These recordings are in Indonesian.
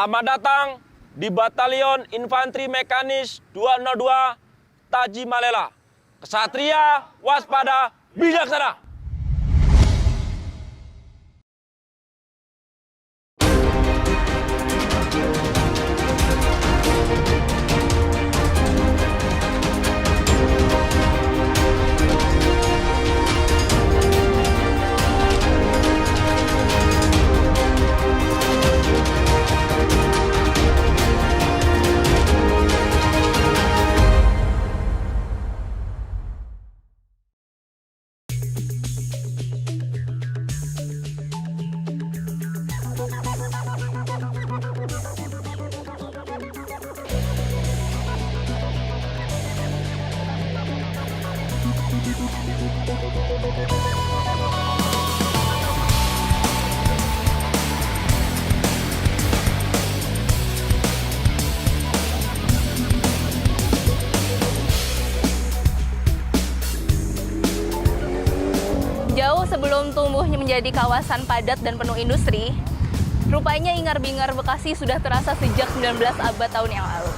Selamat datang di Batalion Infanteri Mekanis 202 Tajimalela. Kesatria, waspada, bijaksana. Jauh sebelum tumbuhnya menjadi kawasan padat dan penuh industri, rupanya Ingar-Bingar Bekasi sudah terasa sejak 19 abad tahun yang lalu.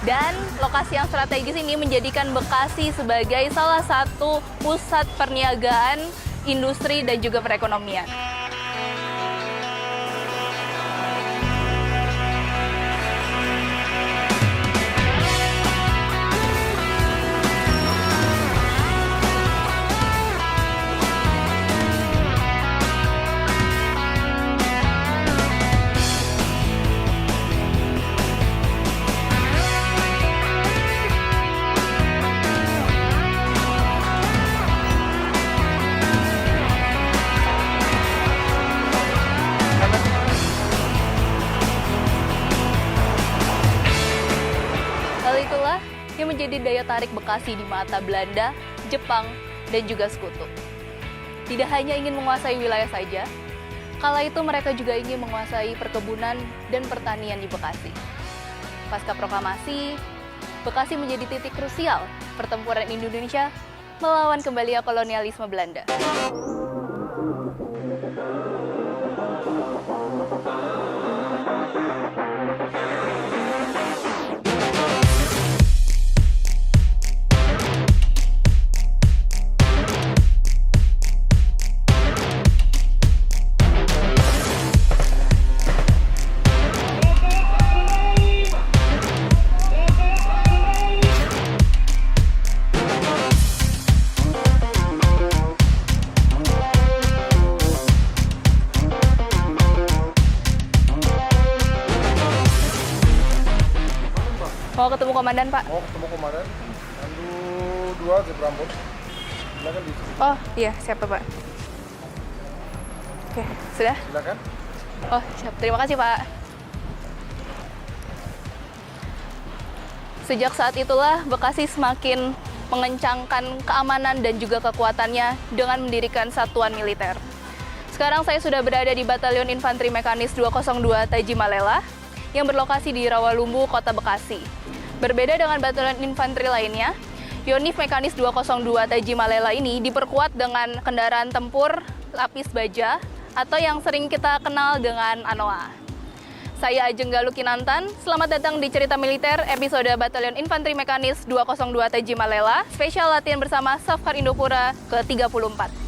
Dan lokasi yang strategis ini menjadikan Bekasi sebagai salah satu pusat perniagaan, industri, dan juga perekonomian. Hal itulah yang menjadi daya tarik Bekasi di mata Belanda, Jepang, dan juga Sekutu. Tidak hanya ingin menguasai wilayah saja, kala itu mereka juga ingin menguasai perkebunan dan pertanian di Bekasi. Pasca proklamasi, Bekasi menjadi titik krusial pertempuran Indonesia melawan kembali kolonialisme Belanda. Mau ketemu komandan, Pak? Mau ketemu komandan, Pandu 2 Zebra Ambon. Silakan di sini. Oh, iya, siap, Pak. Oke, sudah? Silakan. Oh, siap. Terima kasih, Pak. Sejak saat itulah, Bekasi semakin mengencangkan keamanan dan juga kekuatannya dengan mendirikan satuan militer. Sekarang saya sudah berada di Batalion Infanteri Mekanis 202 Tajimalela yang berlokasi di Rawalumbu, Kota Bekasi. Berbeda dengan batalion infanteri lainnya, Yonif Mekanis 202 Tajimalela ini diperkuat dengan kendaraan tempur lapis baja atau yang sering kita kenal dengan ANOA. Saya Ajeng Galuh Kinantan, selamat datang di Cerita Militer episode Batalion Infanteri Mekanis 202 Tajimalela, spesial latihan bersama Safkar Indopura ke-34.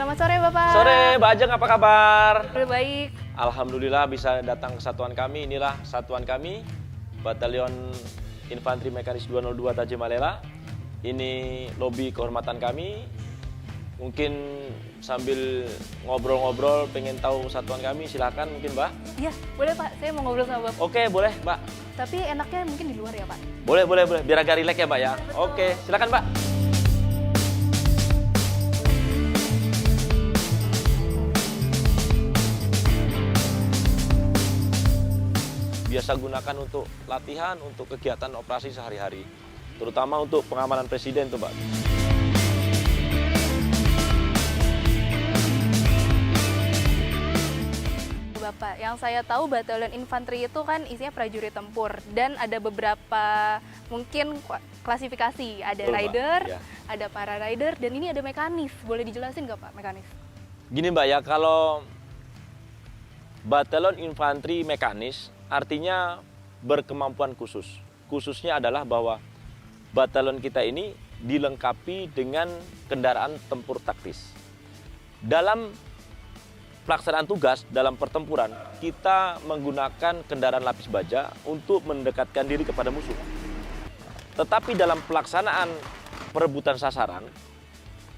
Selamat sore, Bapak. Sore, Mbak Ajeng, apa kabar? Udah baik. Alhamdulillah bisa datang ke satuan kami. Inilah satuan kami, Batalion Infanteri Mekanis 202 Tajimalela. Ini lobi kehormatan kami. Mungkin sambil ngobrol-ngobrol pengen tahu satuan kami, silakan mungkin Mbak. Iya, boleh Pak. Saya mau ngobrol sama Bapak. Oke, boleh Mbak. Tapi enaknya mungkin di luar ya Pak. Boleh. Biar agak rileks ya Mbak ya. Oke, silakan Mbak. Biasa gunakan untuk latihan, untuk kegiatan operasi sehari-hari. Terutama untuk pengamanan presiden tuh Mbak. Bapak, yang saya tahu batalion infanteri itu kan isinya prajurit tempur dan ada beberapa mungkin klasifikasi, ada Betul, Mbak. rider, Ya. ada para rider dan ini ada mekanis. Boleh dijelasin nggak Pak mekanis? Gini Mbak ya, kalau batalion infanteri mekanis artinya berkemampuan khusus. Khususnya adalah bahwa batalion kita ini dilengkapi dengan kendaraan tempur taktis. Dalam pelaksanaan tugas dalam pertempuran, kita menggunakan kendaraan lapis baja untuk mendekatkan diri kepada musuh. Tetapi dalam pelaksanaan perebutan sasaran,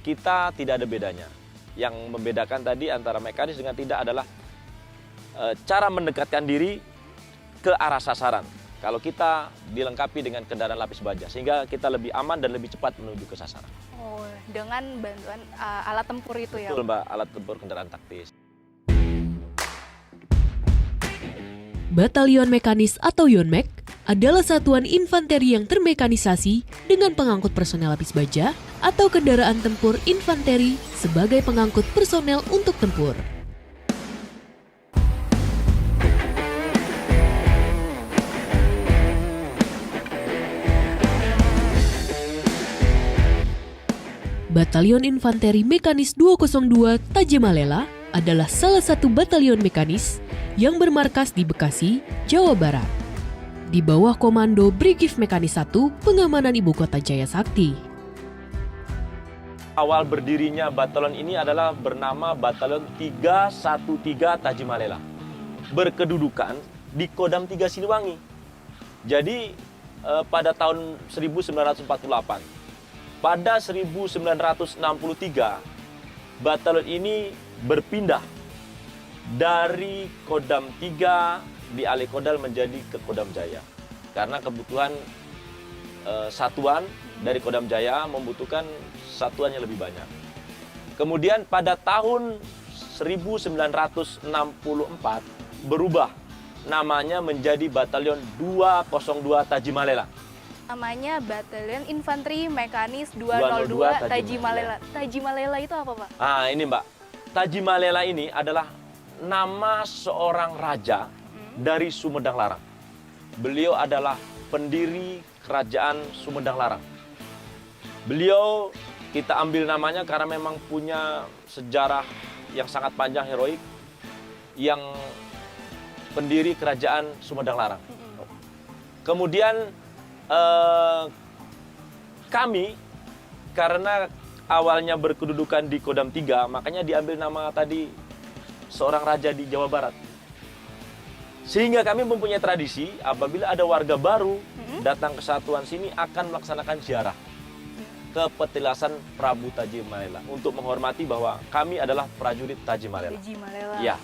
kita tidak ada bedanya. Yang membedakan tadi antara mekanis dengan tidak adalah cara mendekatkan diri ke arah sasaran. Kalau kita dilengkapi dengan kendaraan lapis baja, sehingga kita lebih aman dan lebih cepat menuju ke sasaran. Oh, dengan bantuan alat tempur itu ya? Betul Mbak, alat tempur kendaraan taktis. Batalion Mekanis atau Yonmek adalah satuan infanteri yang termekanisasi dengan pengangkut personel lapis baja atau kendaraan tempur infanteri sebagai pengangkut personel untuk tempur. Batalion Infanteri Mekanis 202 Tajemalela adalah salah satu batalion mekanis yang bermarkas di Bekasi, Jawa Barat. Di bawah komando Brigif Mekanis 1 Pengamanan Ibu Kota Jaya Sakti. Awal berdirinya batalion ini adalah bernama Batalion 313 Tajimalela. Berkedudukan di Kodam 3 Siliwangi. Jadi pada tahun 1948, pada 1963, batalion ini berpindah dari Kodam 3 di Ali Kodal menjadi ke Kodam Jaya. Karena kebutuhan satuan dari Kodam Jaya membutuhkan satuan yang lebih banyak. Kemudian pada tahun 1964 berubah namanya menjadi Batalion 202 Tajimalela. Namanya Batalion Infanteri Mekanis 202 Tajimalela. Tajimalela itu apa Pak? Ah, ini Mbak. Tajimalela ini adalah nama seorang raja dari Sumedang Larang. Beliau adalah pendiri kerajaan Sumedang Larang. Beliau kita ambil namanya karena memang punya sejarah yang sangat panjang heroik, yang pendiri kerajaan Sumedang Larang. Kemudian kami karena awalnya berkedudukan di Kodam 3, makanya diambil nama tadi seorang raja di Jawa Barat. Sehingga kami mempunyai tradisi apabila ada warga baru datang ke satuan sini akan melaksanakan ziarah ke petilasan Prabu Tajimalela untuk menghormati bahwa kami adalah prajurit Tajimalela. Tajimalela. Ya.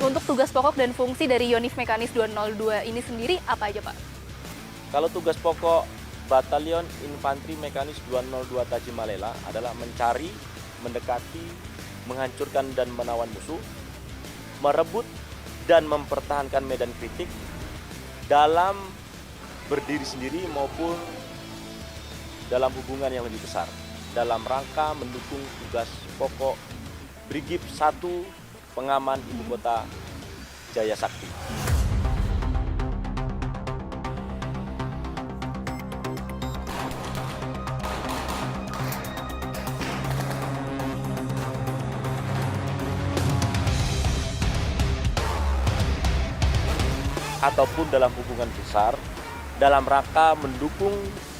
Untuk tugas pokok dan fungsi dari Yonif Mekanis 202 ini sendiri apa aja Pak? Kalau tugas pokok Batalion Infanteri Mekanis 202 Tajimalela adalah mencari, mendekati, menghancurkan dan menawan musuh, merebut dan mempertahankan medan kritik dalam berdiri sendiri maupun dalam hubungan yang lebih besar, dalam rangka mendukung tugas pokok Brigif 1 Pengaman Ibu Kota Jaya Sakti. Ataupun dalam hubungan besar dalam rangka mendukung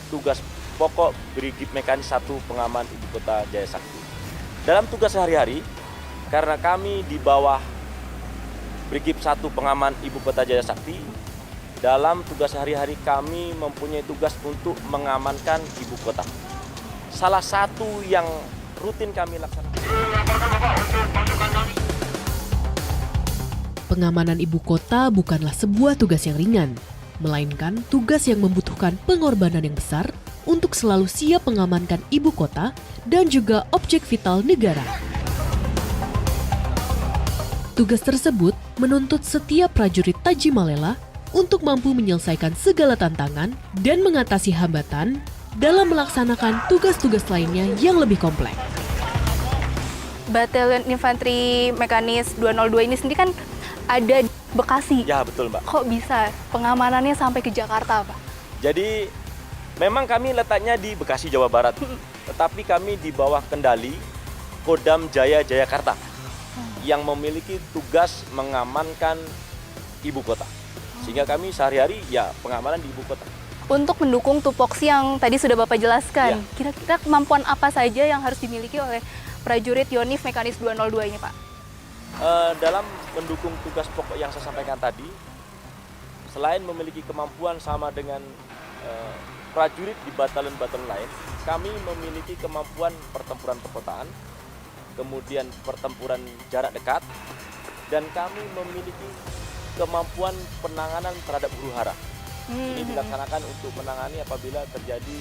tugas pokok Brigif Mekanis 1 Pengaman Ibu Kota Jaya Sakti. Dalam tugas sehari-hari, karena kami di bawah Brigif 1 Pengaman Ibu Kota Jaya Sakti, dalam tugas sehari-hari kami mempunyai tugas untuk mengamankan ibu kota. Salah satu yang rutin kami laksanakan. Pengamanan ibu kota bukanlah sebuah tugas yang ringan, melainkan tugas yang membutuhkan pengorbanan yang besar untuk selalu siap mengamankan ibu kota dan juga objek vital negara. Tugas tersebut menuntut setiap prajurit Tajimalela untuk mampu menyelesaikan segala tantangan dan mengatasi hambatan dalam melaksanakan tugas-tugas lainnya yang lebih kompleks. Batalion Infanteri Mekanis 202 ini sendiri kan ada di Bekasi. Ya, betul, Mbak. Kok bisa pengamanannya sampai ke Jakarta, Pak? Jadi memang kami letaknya di Bekasi, Jawa Barat. Tetapi kami di bawah kendali Kodam Jaya Jayakarta yang memiliki tugas mengamankan ibu kota. Sehingga kami sehari-hari ya pengamanan di ibu kota. Untuk mendukung tupoksi yang tadi sudah Bapak jelaskan, Ya. kira-kira kemampuan apa saja yang harus dimiliki oleh prajurit Yonif Mekanis 202 ini, Pak? Dalam mendukung tugas pokok yang saya sampaikan tadi, selain memiliki kemampuan sama dengan prajurit di batalion-batalion lain, kami memiliki kemampuan pertempuran perkotaan, kemudian pertempuran jarak dekat, dan kami memiliki kemampuan penanganan terhadap huru-hara. Ini dilaksanakan untuk menangani apabila terjadi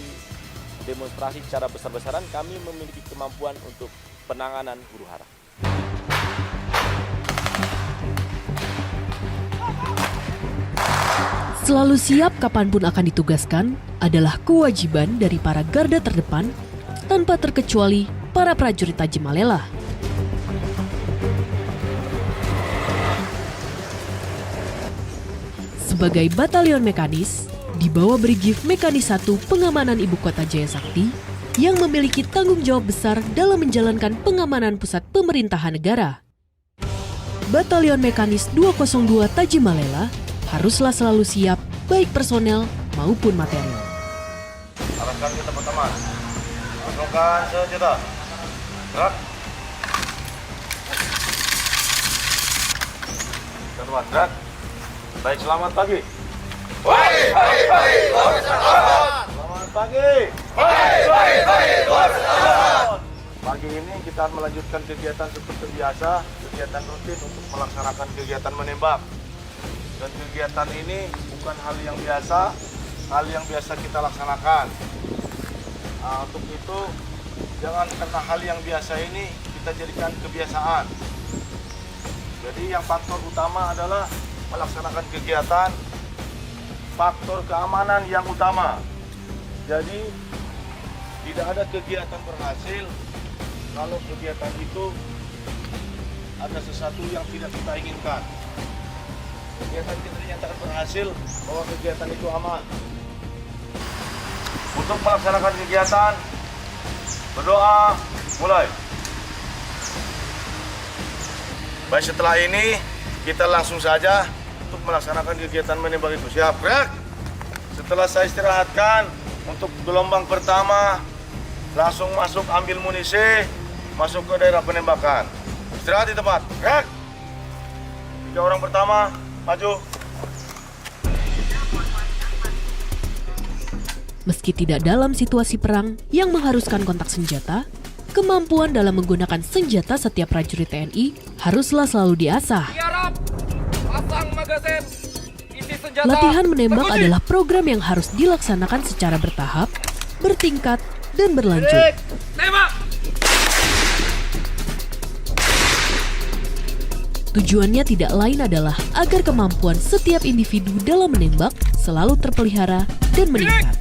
demonstrasi secara besar-besaran, kami memiliki kemampuan untuk penanganan huru-hara. Selalu siap kapanpun akan ditugaskan adalah kewajiban dari para garda terdepan tanpa terkecuali para prajurit Tajimalela. Sebagai batalion mekanis, di bawah Brigif Mekanis 1 Pengamanan Ibu Kota Jaya Sakti yang memiliki tanggung jawab besar dalam menjalankan pengamanan pusat pemerintahan negara. Batalion Mekanis 202 Tajimalela haruslah selalu siap, baik personel maupun material. Arahkan kita teman-teman. Langsungkan senjata. Gerak. Teman, gerak. Baik, selamat pagi. Selamat pagi. Pagi ini kita akan melanjutkan kegiatan seperti biasa, kegiatan rutin untuk melaksanakan kegiatan menembak. Dan kegiatan ini bukan hal yang biasa kita laksanakan. Untuk itu, jangan karena hal yang biasa ini kita jadikan kebiasaan. Jadi yang faktor utama adalah melaksanakan kegiatan, faktor keamanan yang utama. Jadi tidak ada kegiatan berhasil kalau kegiatan itu ada sesuatu yang tidak kita inginkan. Kegiatan kita dinyatakan berhasil bahwa kegiatan itu aman. Untuk melaksanakan kegiatan, berdoa, mulai. Baik, setelah ini kita langsung saja untuk melaksanakan kegiatan menembak itu. Siap, gerak. Setelah saya istirahatkan untuk gelombang pertama, langsung masuk ambil munisi, masuk ke daerah penembakan. Istirahat di tempat, gerak. 3 orang pertama, maju. Meski tidak dalam situasi perang yang mengharuskan kontak senjata, kemampuan dalam menggunakan senjata setiap prajurit TNI haruslah selalu diasah. Latihan menembak adalah program yang harus dilaksanakan secara bertahap, bertingkat, dan berlanjut. Tujuannya tidak lain adalah agar kemampuan setiap individu dalam menembak selalu terpelihara dan meningkat.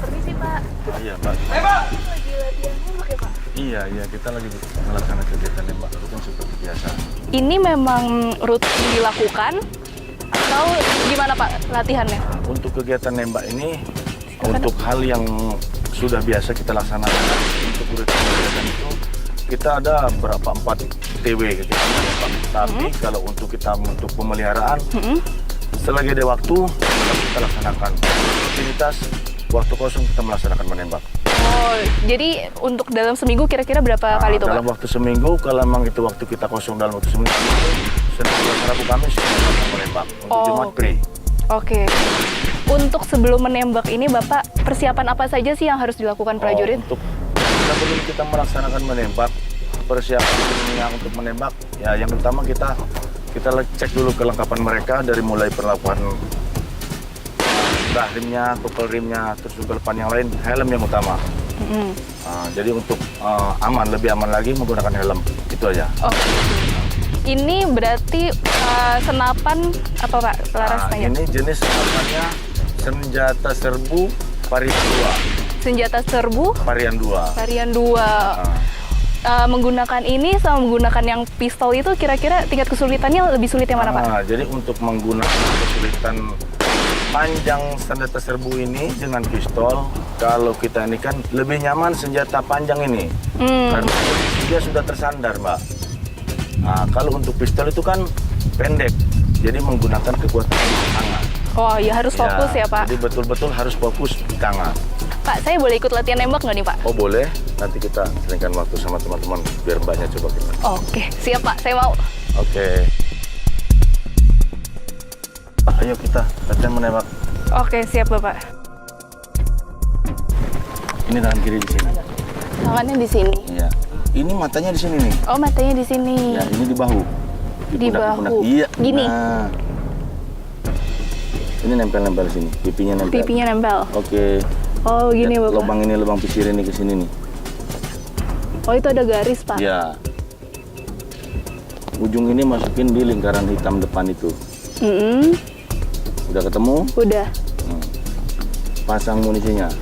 Permisi Pak, Iya, Pak. lagi latihan nembak ya Pak? Iya, kita lagi melaksanakan kegiatan nembak rutin seperti biasa. Ini memang rutin dilakukan atau gimana Pak latihannya? Untuk kegiatan nembak ini, untuk hal yang sudah biasa kita laksanakan, untuk rutin kegiatan itu, kita ada berapa 4 TW kegiatan nembak. Tapi kalau untuk pemeliharaan, selagi ada waktu, kita laksanakan rutinitas, waktu kosong kita melaksanakan menembak. Oh, jadi untuk dalam seminggu kira-kira berapa kali tuh Pak? Dalam waktu seminggu, kalau memang itu waktu kita kosong dalam waktu seminggu, Senin, Selasa, Rabu, Kamis kita menembak. Untuk Jumat free. Oke. Untuk sebelum menembak ini Bapak, persiapan apa saja sih yang harus dilakukan prajurit? Untuk sebelum kita melaksanakan menembak, persiapannya untuk menembak, ya yang utama kita cek dulu kelengkapan mereka dari mulai perlakuan rimnya, kopel rimnya, terus juga depan yang lain, helm yang utama. Jadi untuk lebih aman lagi menggunakan helm, itu aja. Oke. Ini berarti senapan apa Pak? Larasnya? Ini jenis senapannya senjata serbu varian 2. Senjata serbu Varian 2. varian 2. Menggunakan ini sama menggunakan yang pistol itu kira-kira tingkat kesulitannya lebih sulit yang mana Pak? Jadi untuk menggunakan kesulitan panjang senjata serbu ini dengan pistol, kalau kita ini kan lebih nyaman senjata panjang ini. Karena dia sudah tersandar, Mbak. Nah, kalau untuk pistol itu kan pendek, jadi menggunakan kekuatan di tangan. Oh ya harus fokus ya Pak. Jadi betul-betul harus fokus di tangan. Pak, saya boleh ikut latihan nembak nggak nih Pak? Oh boleh, nanti kita seringkan waktu sama teman-teman biar Mbaknya coba kita. Oke, siap Pak, saya mau. Oke. Ayo kita latihan menembak. Oke, siap Bapak. Ini tangan kiri di sini. Tangannya di sini. Iya. Ini matanya di sini nih. Oh, matanya di sini. Ya, ini di bahu. Di bahu. Iya. Gini. Nah. Ini nempel-nempel sini. Pipinya nempel. Pipinya nempel. Oke. Oh, gini Lihat Bapak. lubang ini, lubang pisir ini ke sini nih. Oh, itu ada garis Pak. Ya. Ujung ini masukin di lingkaran hitam depan itu. Udah ketemu? Udah. Pasang munisinya.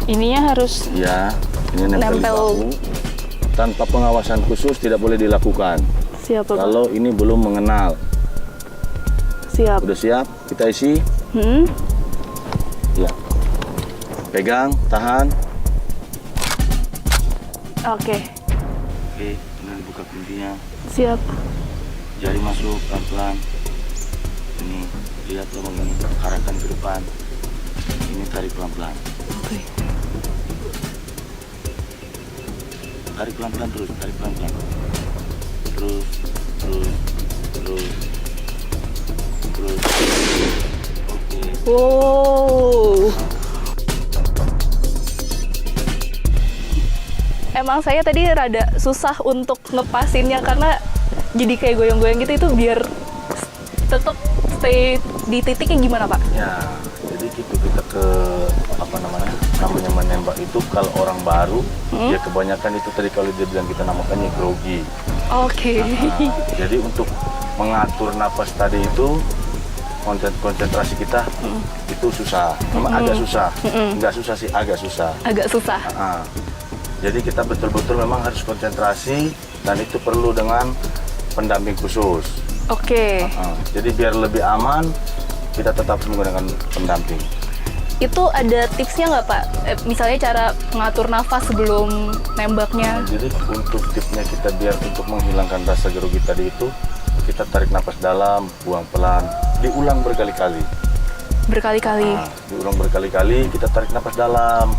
Ininya harus Ya, ini nempel di Nempel. bahu. Tanpa pengawasan khusus tidak boleh dilakukan. siap Bapak. Kalau ini belum mengenal. Siap. Udah siap? Kita isi. Ya. Pegang, tahan. Oke. Oke, ini dibuka pintunya. Siap. Jari masuk pelan-pelan. Ini lihat lubang ini, arahkan ke depan. Ini tarik pelan-pelan. Oke. Tarik pelan-pelan terus, tarik pelan-pelan. Terus, terus, terus, terus. Oke. Wow. Emang saya tadi rada susah untuk ngepasinnya karena jadi kayak goyang-goyang gitu, itu biar tetap stay di titiknya gimana Pak? Ya, jadi gitu kita ke namanya menembak itu kalau orang baru ya kebanyakan itu tadi kalau dia bilang kita namakannya grogi. Oke. Jadi untuk mengatur napas tadi itu konsentrasi kita itu susah, memang agak susah, nggak susah sih, agak susah. Agak susah. Jadi kita betul-betul memang harus konsentrasi dan itu perlu dengan pendamping khusus. Oke. Jadi biar lebih aman kita tetap menggunakan pendamping. Itu ada tipsnya nggak Pak? Misalnya cara mengatur nafas sebelum nembaknya. Jadi untuk tipsnya kita biar untuk menghilangkan rasa grogi tadi itu kita tarik nafas dalam, buang pelan, diulang berkali-kali. Berkali-kali. Diulang berkali-kali, kita tarik nafas dalam,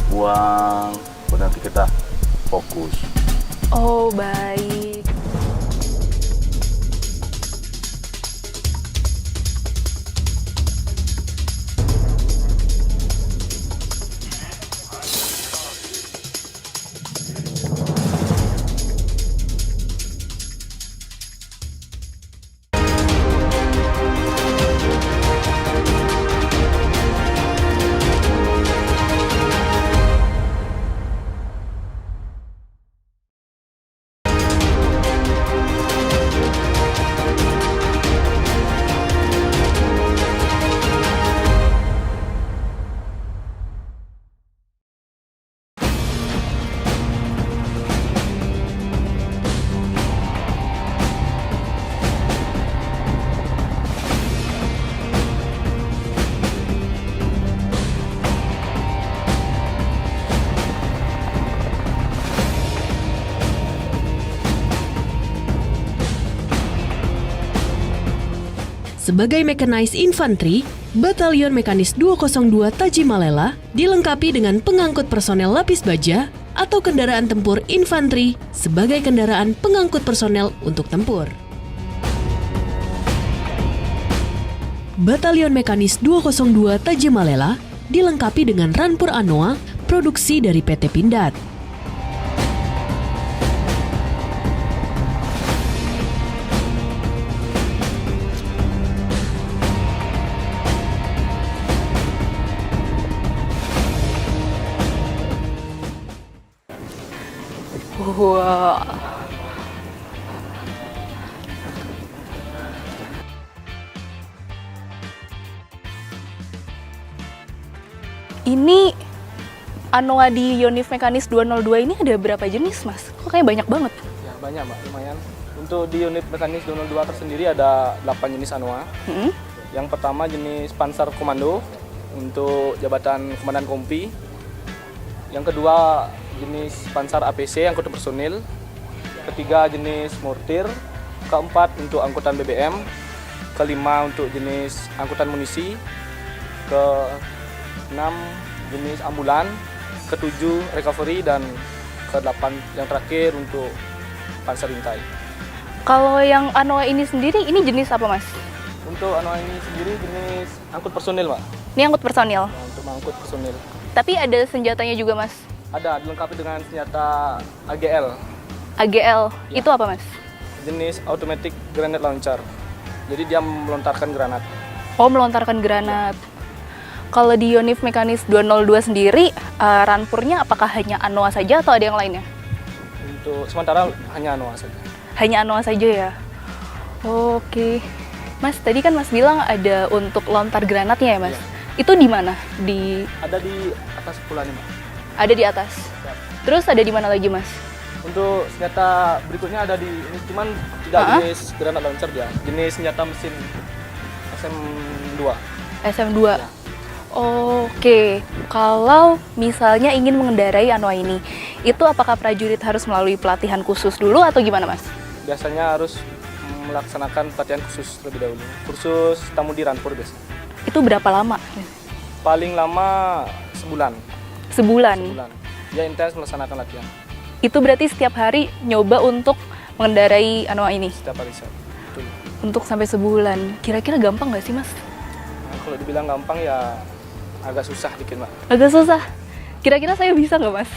buang, kemudian nanti kita fokus. Oh, baik. Sebagai Mechanized Infantry, Batalion Mekanis 202 Tajimalela dilengkapi dengan pengangkut personel lapis baja atau kendaraan tempur infanteri sebagai kendaraan pengangkut personel untuk tempur. Batalion Mekanis 202 Tajimalela dilengkapi dengan Rampur Anoa produksi dari PT Pindad. Wah. Ini Anoa di Yonif Mekanis 202 ini ada berapa jenis, Mas? Kok kayak banyak banget? Ya, banyak, Mbak, lumayan. Untuk di unit mekanis 202 tersendiri ada 8 jenis Anoa. Yang pertama jenis Panzer Komando untuk jabatan Komandan Kompi. Yang kedua jenis Panzer APC, angkutan personil. Ketiga jenis mortir. Keempat untuk angkutan BBM. Kelima untuk jenis angkutan munisi. Keenam jenis ambulan. Ketujuh recovery, dan kedelapan yang terakhir untuk Panzer Intai. Kalau yang Anoa ini sendiri, ini jenis apa, Mas? Untuk Anoa ini sendiri jenis angkut personil, Mbak. Ini angkut personil. Nah, untuk mengangkut personil. Tapi ada senjatanya juga, Mas? Ada, dilengkapi dengan senjata AGL, AGL, Ya. itu apa, Mas? jenis automatic grenade launcher. Jadi dia melontarkan granat. Oh, melontarkan granat. Kalau di Yonif Mekanis 202 sendiri, rampurnya apakah hanya Anoa saja atau ada yang lainnya? Untuk sementara hanya Anoa saja. Hanya Anoa saja ya? Oke. Mas, tadi kan Mas bilang ada untuk lontar granatnya ya, Mas? Iya. Itu di mana? Ada di atas pula nih, Mbak. Ada di atas. Terus ada di mana lagi, Mas? Untuk senjata berikutnya ada di ini, cuman tidak jenis granat launcher dia, jenis senjata mesin SM2. SM2. Ya. Oke. Kalau misalnya ingin mengendarai Anoa ini, itu apakah prajurit harus melalui pelatihan khusus dulu atau gimana, Mas? Biasanya harus melaksanakan pelatihan khusus terlebih dahulu. Kursus tamu di Rampur biasanya. Itu berapa lama? Paling lama sebulan. Sebulan. Dia intens melaksanakan latihan Itu berarti setiap hari nyoba untuk mengendarai Anoa ini? setiap hari saya. Betul. Untuk sampai sebulan. Kira-kira gampang nggak sih, Mas? Nah, kalau dibilang gampang ya agak susah dikit, Mbak. Agak susah. Kira-kira saya bisa nggak, Mas?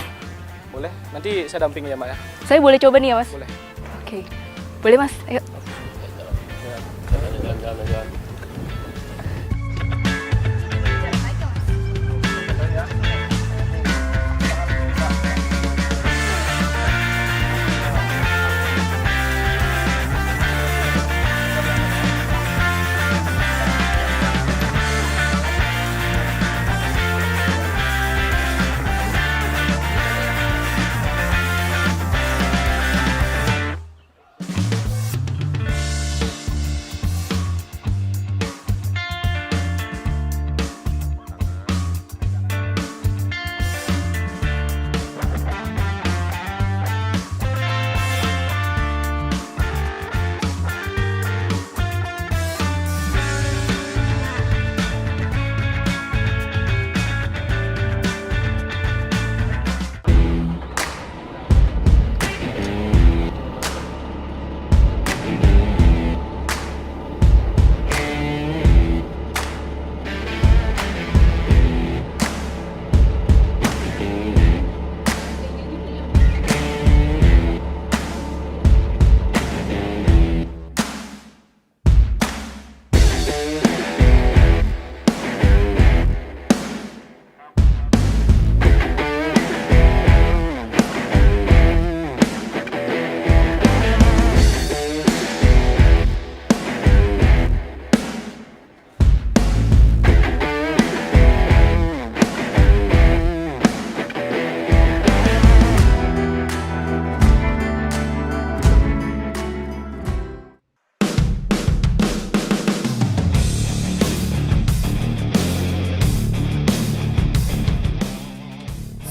Boleh? Nanti saya dampingi ya, Mbak ya. Saya boleh coba nih ya, Mas? Boleh. Oke. Boleh, Mas? Ayo. Jalan-jalan.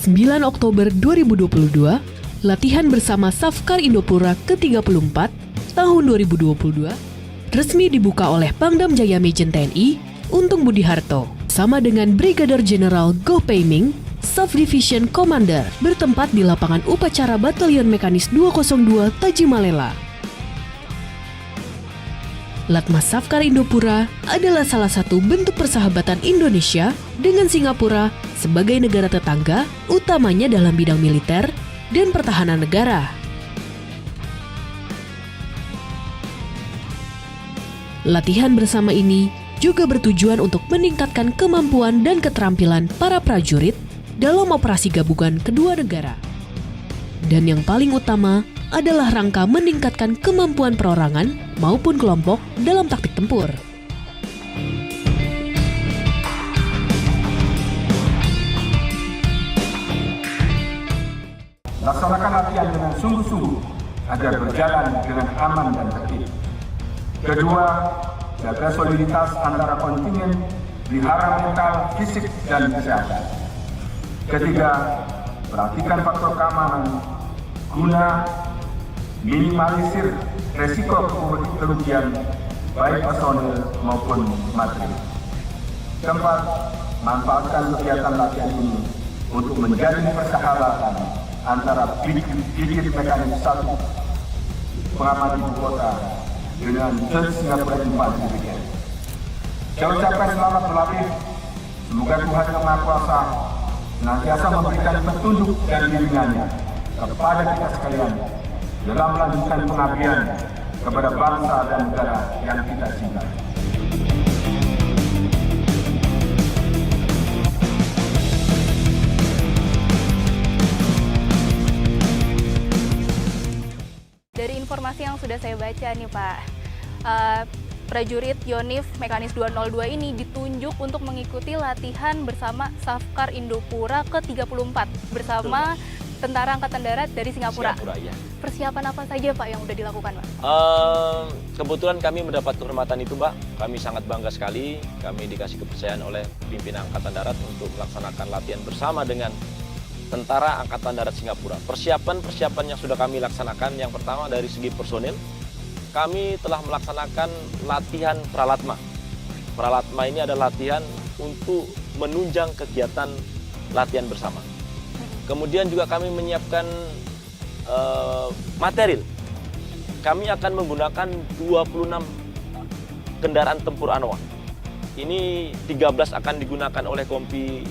9 Oktober 2022, latihan bersama Safkar Indopura ke-34 tahun 2022 resmi dibuka oleh Pangdam Jaya Majen TNI Untung Budi Harto sama dengan Brigadir Jenderal Go Pei Ming, Subdivision Commander, bertempat di lapangan upacara Batalion Mekanis 202 Tajimalela. Latmas Safkar Indopura adalah salah satu bentuk persahabatan Indonesia dengan Singapura sebagai negara tetangga, utamanya dalam bidang militer dan pertahanan negara. Latihan bersama ini juga bertujuan untuk meningkatkan kemampuan dan keterampilan para prajurit dalam operasi gabungan kedua negara. Dan yang paling utama adalah rangka meningkatkan kemampuan perorangan maupun kelompok dalam taktik tempur. Laksanakan latihan dengan sungguh-sungguh agar berjalan dengan aman dan tertib. Kedua, jaga soliditas antara kontingen, pelihara mental, fisik, dan kesehatan. Ketiga, perhatikan faktor keamanan guna minimalisir resiko kerugian baik personil maupun material. Keempat, manfaatkan kegiatan latihan ini untuk menjalin persahabatan antara Brigade Mekanis 1 pengamat ibu kota dengan Singapura Infantry Brigade. Saya ucapkan selamat berlatih. Semoga Tuhan Yang Maha Kuasa senantiasa memberikan petunjuk dan bimbingannya kepada kita sekalian dalam melanjutkan pengabdian kepada bangsa dan negara yang kita cintai. Dari informasi yang sudah saya baca nih Pak, prajurit Yonif Mekanis 202 ini ditunjuk untuk mengikuti latihan bersama Safkar Indopura ke-34 bersama Tentara Angkatan Darat dari Singapura. Ya. Persiapan apa saja Pak yang sudah dilakukan Pak? Kebetulan kami mendapat kehormatan itu Mbak. Kami sangat bangga sekali. Kami dikasih kepercayaan oleh pimpinan Angkatan Darat untuk melaksanakan latihan bersama dengan Tentara Angkatan Darat Singapura. Persiapan yang sudah kami laksanakan, yang pertama dari segi personil, kami telah melaksanakan latihan pralatma. Pralatma ini adalah latihan untuk menunjang kegiatan latihan bersama. Kemudian juga kami menyiapkan material. Kami akan menggunakan 26 kendaraan tempur ANOA. Ini 13 akan digunakan oleh Kompi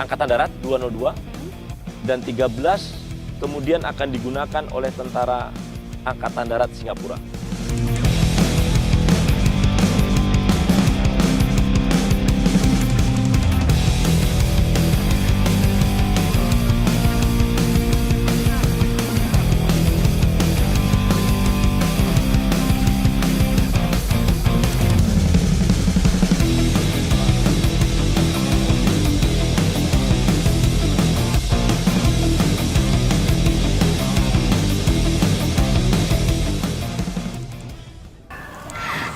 Angkatan Darat 202 dan 13 kemudian akan digunakan oleh Tentara Angkatan Darat Singapura.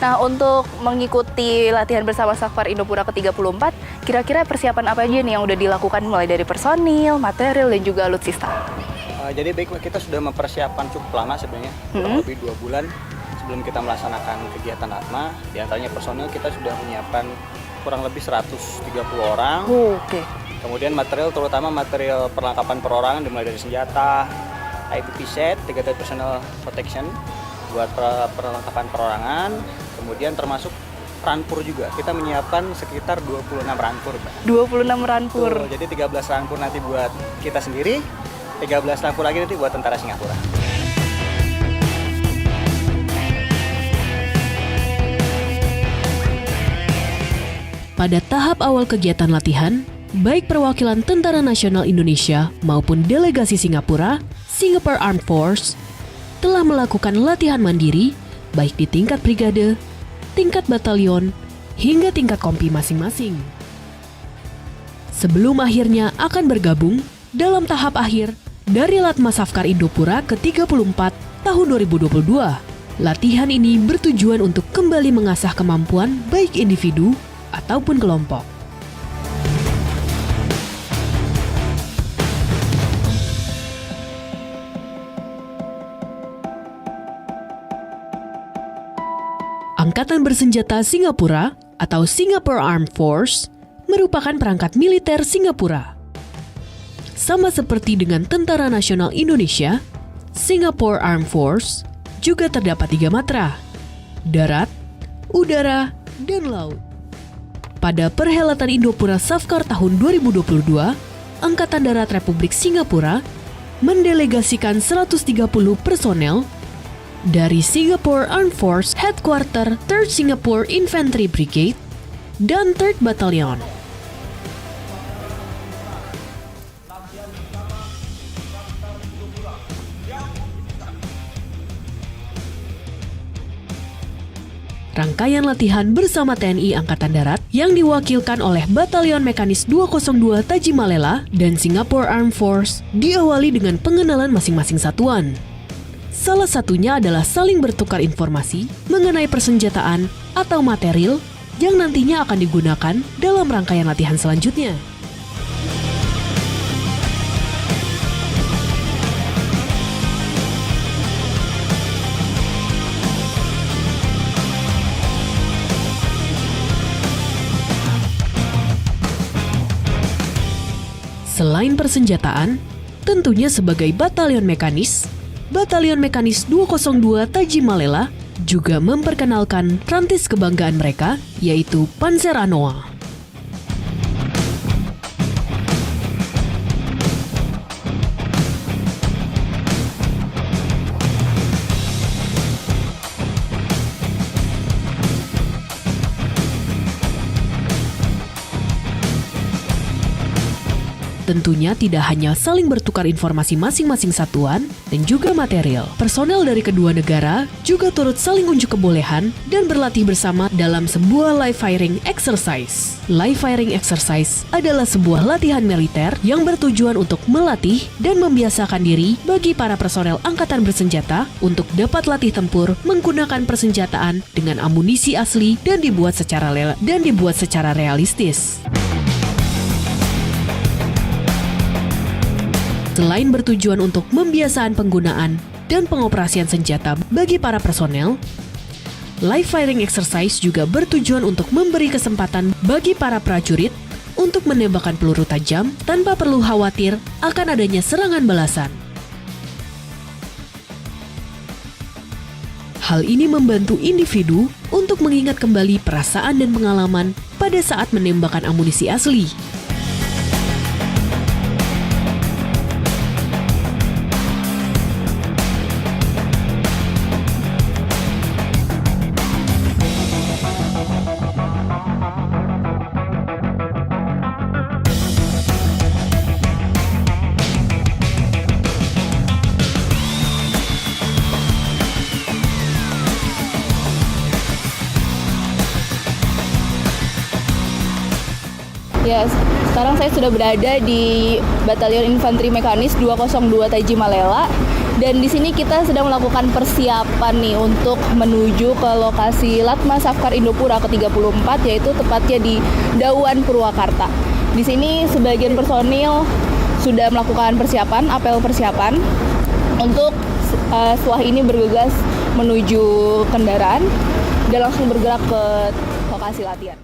Nah, untuk mengikuti latihan bersama Safkar Indopura ke-34, kira-kira persiapan apa aja nih yang udah dilakukan mulai dari personil, material, dan juga alutsista? Jadi baik, kita sudah mempersiapkan cukup lama sebenarnya, kurang lebih 2 bulan sebelum kita melaksanakan kegiatan ATMA. Di antaranya personil kita sudah menyiapkan kurang lebih 130 orang. Oke. Kemudian material, terutama material perlengkapan perorangan dimulai dari senjata, IPP set, 3 personal protection buat perlengkapan perorangan. Kemudian termasuk rampur juga. Kita menyiapkan sekitar 26 rampur, Mbak. 26 rampur. Tuh, jadi 13 rampur nanti buat kita sendiri, 13 rampur lagi nanti buat tentara Singapura. Pada tahap awal kegiatan latihan, baik perwakilan Tentara Nasional Indonesia maupun delegasi Singapura, Singapore Armed Force, telah melakukan latihan mandiri baik di tingkat brigade, tingkat batalion, hingga tingkat kompi masing-masing. Sebelum akhirnya akan bergabung dalam tahap akhir dari Latmas Safkar Indopura ke-34 tahun 2022. Latihan ini bertujuan untuk kembali mengasah kemampuan baik individu ataupun kelompok. Angkatan Bersenjata Singapura atau Singapore Armed Force merupakan perangkat militer Singapura. Sama seperti dengan Tentara Nasional Indonesia, Singapore Armed Force juga terdapat 3 matra: darat, udara, dan laut. Pada perhelatan Indopura Safkar tahun 2022, Angkatan Darat Republik Singapura mendelegasikan 130 personel dari Singapore Armed Force Headquarter 3rd Singapore Infantry Brigade dan 3rd Battalion. Rangkaian latihan bersama TNI Angkatan Darat yang diwakilkan oleh Batalion Mekanis 202 Tajimalela dan Singapore Armed Force diawali dengan pengenalan masing-masing satuan. Salah satunya adalah saling bertukar informasi mengenai persenjataan atau material yang nantinya akan digunakan dalam rangkaian latihan selanjutnya. Selain persenjataan, tentunya sebagai Batalion Mekanis 202 Tajimalela juga memperkenalkan rantis kebanggaan mereka, yaitu Panzer Anoa. Tentunya tidak hanya saling bertukar informasi masing-masing satuan dan juga material. Personel dari kedua negara juga turut saling unjuk kebolehan dan berlatih bersama dalam sebuah live firing exercise. Live firing exercise adalah sebuah latihan militer yang bertujuan untuk melatih dan membiasakan diri bagi para personel angkatan bersenjata untuk dapat latih tempur menggunakan persenjataan dengan amunisi asli dan dibuat secara realistis. Selain bertujuan untuk membiasakan penggunaan dan pengoperasian senjata bagi para personel, live firing exercise juga bertujuan untuk memberi kesempatan bagi para prajurit untuk menembakkan peluru tajam tanpa perlu khawatir akan adanya serangan balasan. Hal ini membantu individu untuk mengingat kembali perasaan dan pengalaman pada saat menembakkan amunisi asli. Ya, sekarang saya sudah berada di Batalion Infanteri Mekanis 202 Tajimalela dan di sini kita sedang melakukan persiapan nih untuk menuju ke lokasi Latma Safkar Indopura ke-34, yaitu tepatnya di Dauan Purwakarta. Di sini sebagian personil sudah melakukan persiapan, apel persiapan untuk setelah ini bergegas menuju kendaraan dan langsung bergerak ke lokasi latihan.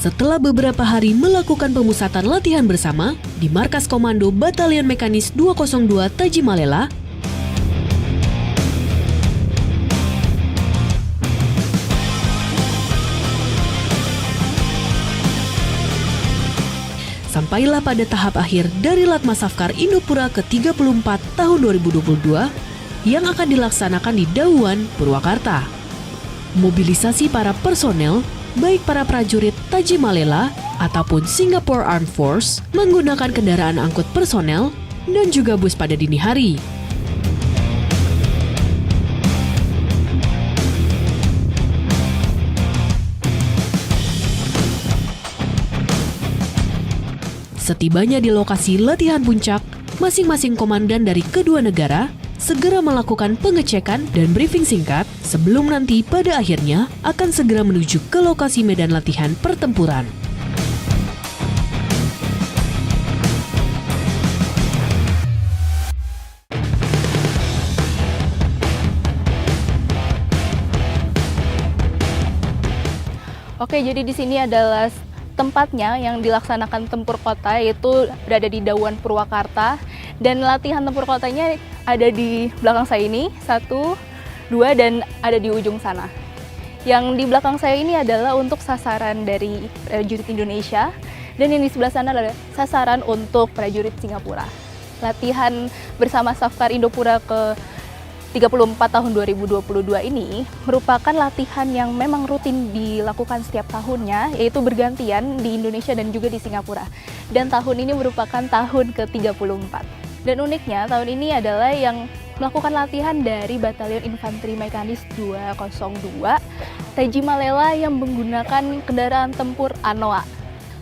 Setelah beberapa hari melakukan pemusatan latihan bersama di Markas Komando Batalion Mekanis 202 Tajimalela, sampailah pada tahap akhir dari Latma Safkar Indopura ke-34 tahun 2022 yang akan dilaksanakan di Dauan, Purwakarta. Mobilisasi para personel, baik para prajurit Tajimalela ataupun Singapore Armed Force, menggunakan kendaraan angkut personel dan juga bus pada dini hari. Setibanya di lokasi latihan puncak, masing-masing komandan dari kedua negara segera melakukan pengecekan dan briefing singkat sebelum nanti pada akhirnya akan segera menuju ke lokasi medan latihan pertempuran. Oke, jadi di sini adalah tempatnya yang dilaksanakan tempur kota, yaitu berada di Dauan, Purwakarta, dan latihan tempur kotanya ada di belakang saya ini, 1, 2, dan ada di ujung sana. Yang di belakang saya ini adalah untuk sasaran dari prajurit Indonesia, dan yang di sebelah sana adalah sasaran untuk prajurit Singapura. Latihan bersama Safkar Indopura ke-34 tahun 2022 ini merupakan latihan yang memang rutin dilakukan setiap tahunnya, yaitu bergantian di Indonesia dan juga di Singapura. Dan tahun ini merupakan tahun ke-34. Dan uniknya tahun ini adalah yang melakukan latihan dari Batalion Infanteri Mekanis 202 Tajimalela yang menggunakan kendaraan tempur ANOA.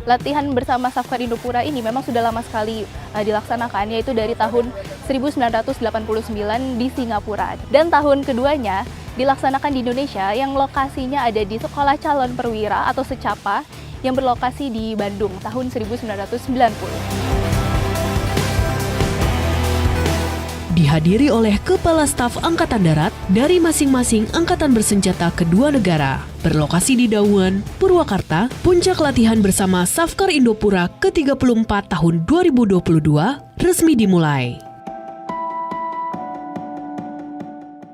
Latihan bersama Safkar Indopura ini memang sudah lama sekali dilaksanakan, yaitu dari tahun 1989 di Singapura. Dan tahun keduanya dilaksanakan di Indonesia yang lokasinya ada di Sekolah Calon Perwira atau Secapa yang berlokasi di Bandung tahun 1990. Dihadiri oleh Kepala Staf Angkatan Darat dari masing-masing angkatan bersenjata kedua negara. Berlokasi di Dauan, Purwakarta, puncak latihan bersama Safkar Indopura ke-34 tahun 2022 resmi dimulai.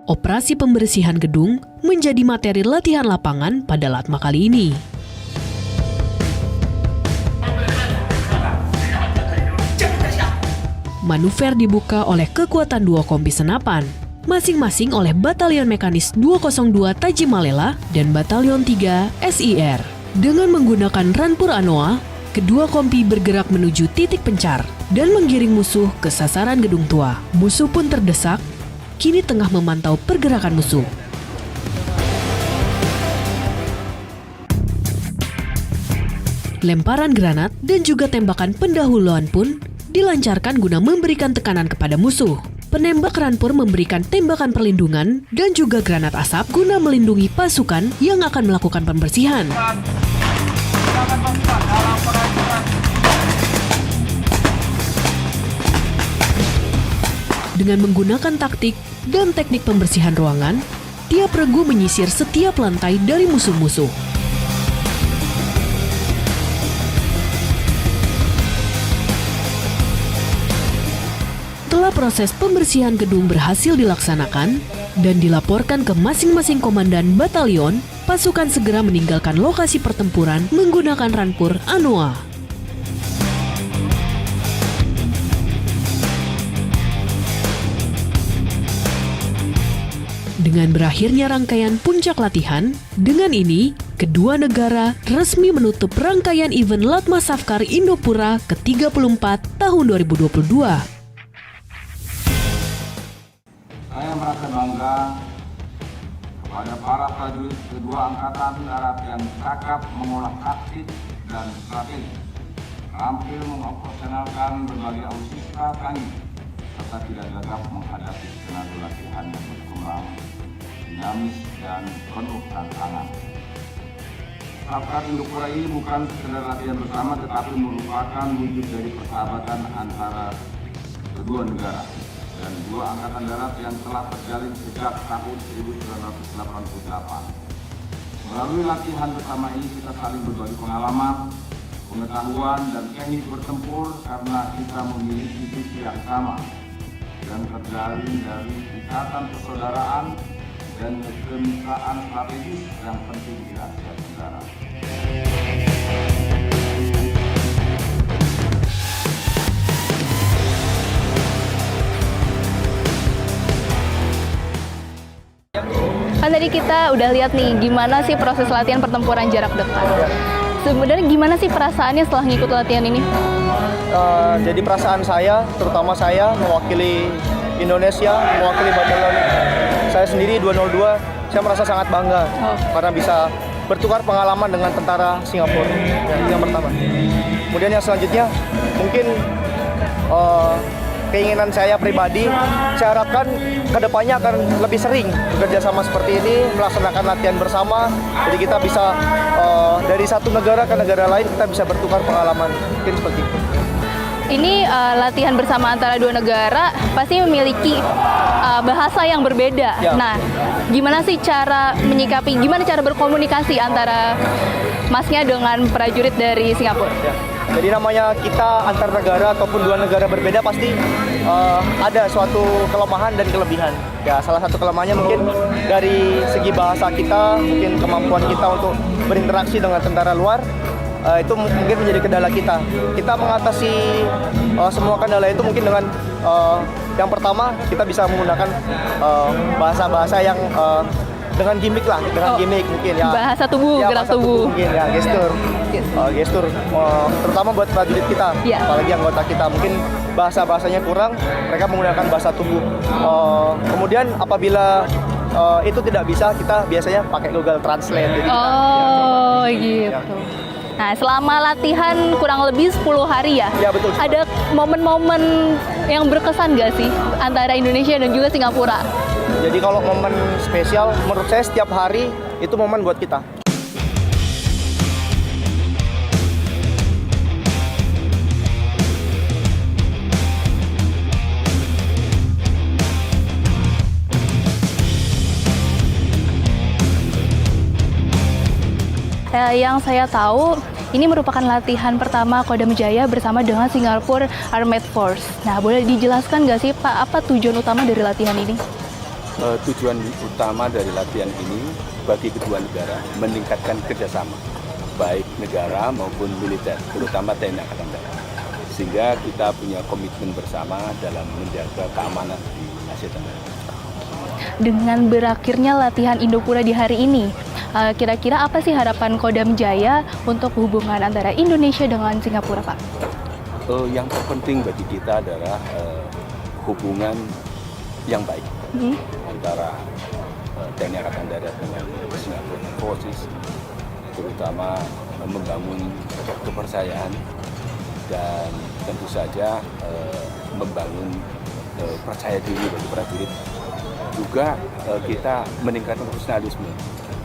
Operasi pembersihan gedung menjadi materi latihan lapangan pada Latma kali ini. Manuver dibuka oleh kekuatan dua kompi senapan, masing-masing oleh Batalion Mekanis 202 Tajimalela dan Batalion 3 SIR. Dengan menggunakan rampur ANOA, kedua kompi bergerak menuju titik pencar dan menggiring musuh ke sasaran gedung tua. Musuh pun terdesak, kini tengah memantau pergerakan musuh. Lemparan granat dan juga tembakan pendahuluan pun dilancarkan guna memberikan tekanan kepada musuh. Penembak rampur memberikan tembakan perlindungan dan juga granat asap guna melindungi pasukan yang akan melakukan pembersihan. Dengan menggunakan taktik dan teknik pembersihan ruangan, tiap regu menyisir setiap lantai dari musuh-musuh. Setelah proses pembersihan gedung berhasil dilaksanakan dan dilaporkan ke masing-masing komandan batalion, pasukan segera meninggalkan lokasi pertempuran menggunakan rampur ANOA. Dengan berakhirnya rangkaian puncak latihan, dengan ini kedua negara resmi menutup rangkaian event Latma Safkar Indopura ke-34 tahun 2022. Saya merasa bangga kepada para prajurit kedua angkatan darat yang cakap mengolah taktik dan strategi, terampil mengoperasionalkan berbagai alutsista canggih, serta tidak gagap menghadapi skenario latihan yang berkembang, dinamis dan penuh tantangan. Safkar Indopura ini bukan sekedar latihan bersama, tetapi merupakan wujud dari persahabatan antara kedua negara dan dua angkatan darat yang telah terjalin sejak tahun 1988. Melalui latihan bersama ini kita saling berbagi pengalaman, pengetahuan, dan teknik bertempur karena kita memiliki visi yang sama dan terjalin dari ikatan persaudaraan dan kemitraan strategis yang penting di Asia Tenggara. Kan tadi kita udah lihat nih gimana sih proses latihan pertempuran jarak dekat. Sebenarnya gimana sih perasaannya setelah ngikut latihan ini? Jadi perasaan saya, terutama saya mewakili Indonesia, mewakili batalion saya sendiri 202, saya merasa sangat bangga karena bisa bertukar pengalaman dengan tentara Singapura. Itu yang pertama. Kemudian yang selanjutnya mungkin keinginan saya pribadi, saya harapkan kedepannya akan lebih sering bekerja sama seperti ini, melaksanakan latihan bersama. Jadi kita bisa dari satu negara ke negara lain, kita bisa bertukar pengalaman. Mungkin seperti itu. Ini latihan bersama antara dua negara pasti memiliki bahasa yang berbeda. Ya. Nah, gimana sih cara menyikapi, gimana cara berkomunikasi antara masnya dengan prajurit dari Singapura? Ya. Jadi namanya kita antar negara ataupun dua negara berbeda pasti ada suatu kelemahan dan kelebihan. Ya, salah satu kelemahannya mungkin dari segi bahasa kita, mungkin kemampuan kita untuk berinteraksi dengan tentara luar. Itu mungkin menjadi kendala kita. Kita mengatasi semua kendala itu mungkin dengan yang pertama kita bisa menggunakan bahasa-bahasa yang dengan gimmick lah, dengan gimmick mungkin ya. Bahasa tubuh, ya, gerak bahasa tubuh. Mungkin ya, gestur, terutama buat prajurit kita, Ya. apalagi anggota kita. Mungkin bahasanya kurang, mereka menggunakan bahasa tubuh. Kemudian apabila itu tidak bisa, kita biasanya pakai Google Translate. Jadi Oh, kita, gitu. Nah, selama latihan kurang lebih 10 hari ya? Ya, betul. Ada momen-momen yang berkesan nggak sih antara Indonesia dan juga Singapura? Jadi kalau momen spesial, menurut saya setiap hari itu momen buat kita. Yang saya tahu, ini merupakan latihan pertama Kodam Jaya bersama dengan Singapore Armed Force. Nah, boleh dijelaskan nggak sih Pak, apa tujuan utama dari latihan ini? Tujuan utama dari latihan ini bagi kedua negara meningkatkan kerjasama, baik negara maupun militer, terutama TNI Angkatan Darat. Sehingga kita punya komitmen bersama dalam menjaga keamanan di Asia Tenggara. Dengan berakhirnya latihan Indopura di hari ini, kira-kira apa sih harapan Kodam Jaya untuk hubungan antara Indonesia dengan Singapura, Pak? Yang terpenting bagi kita adalah hubungan yang baik antara TNI Angkatan Darat dengan Singapore Forces, terutama membangun kepercayaan dan tentu saja membangun percaya diri bagi prajurit. Juga kita meningkatkan profesionalisme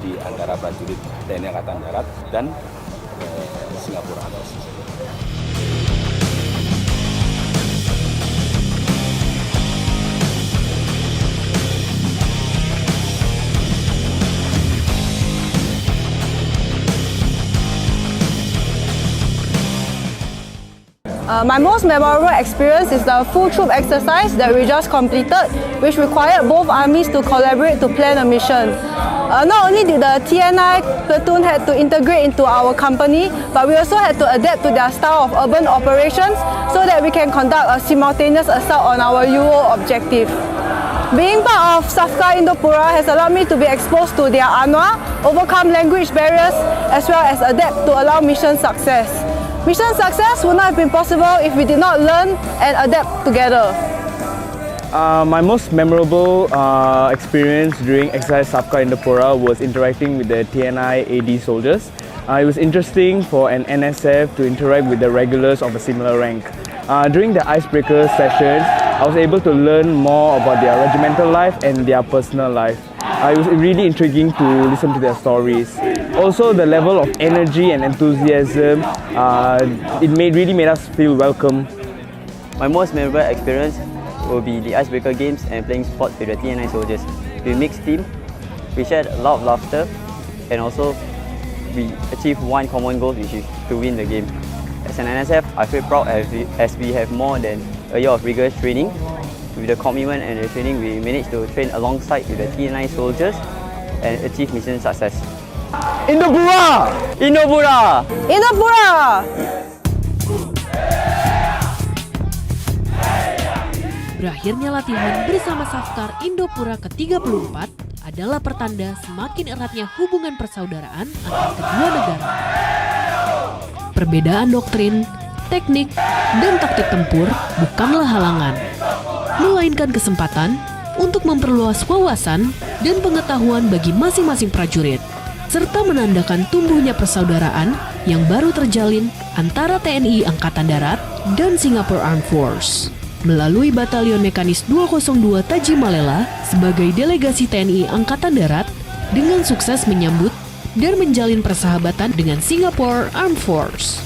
di antara prajurit TNI Angkatan Darat dan Singapura Forces. My most memorable experience is the full troop exercise that we just completed, which required both armies to collaborate to plan a mission. Not only did the TNI platoon had to integrate into our company, but we also had to adapt to their style of urban operations so that we can conduct a simultaneous assault on our UO objective. Being part of Safka Indopura has allowed me to be exposed to their ANWA, overcome language barriers, as well as adapt to allow mission success. Mission success would not have been possible if we did not learn and adapt together. My most memorable experience during exercise Safka Indopura was interacting with the TNI AD soldiers. It was interesting for an NSF to interact with the regulars of a similar rank. During the icebreaker sessions, I was able to learn more about their regimental life and their personal life. It was really intriguing to listen to their stories. Also, the level of energy and enthusiasm, it really made us feel welcome. My most memorable experience will be the icebreaker games and playing sports with the TNI soldiers. We mixed team, we shared a lot of laughter, and also we achieve one common goal, which is to win the game. As an NSF, I feel proud as we have more than a year of rigorous training. With the commitment and the training, we managed to train alongside with the TNI soldiers and achieve mission success. Indopura! Indopura! Indopura! Berakhirnya latihan bersama Safkar Indopura ke-34 adalah pertanda semakin eratnya hubungan persaudaraan antara kedua negara. Perbedaan doktrin, teknik, dan taktik tempur bukanlah halangan, melainkan kesempatan untuk memperluas wawasan dan pengetahuan bagi masing-masing prajurit, serta menandakan tumbuhnya persaudaraan yang baru terjalin antara TNI Angkatan Darat dan Singapore Armed Force. Melalui Batalion Mekanis 202 Tajimalela sebagai delegasi TNI Angkatan Darat dengan sukses menyambut dan menjalin persahabatan dengan Singapore Armed Force.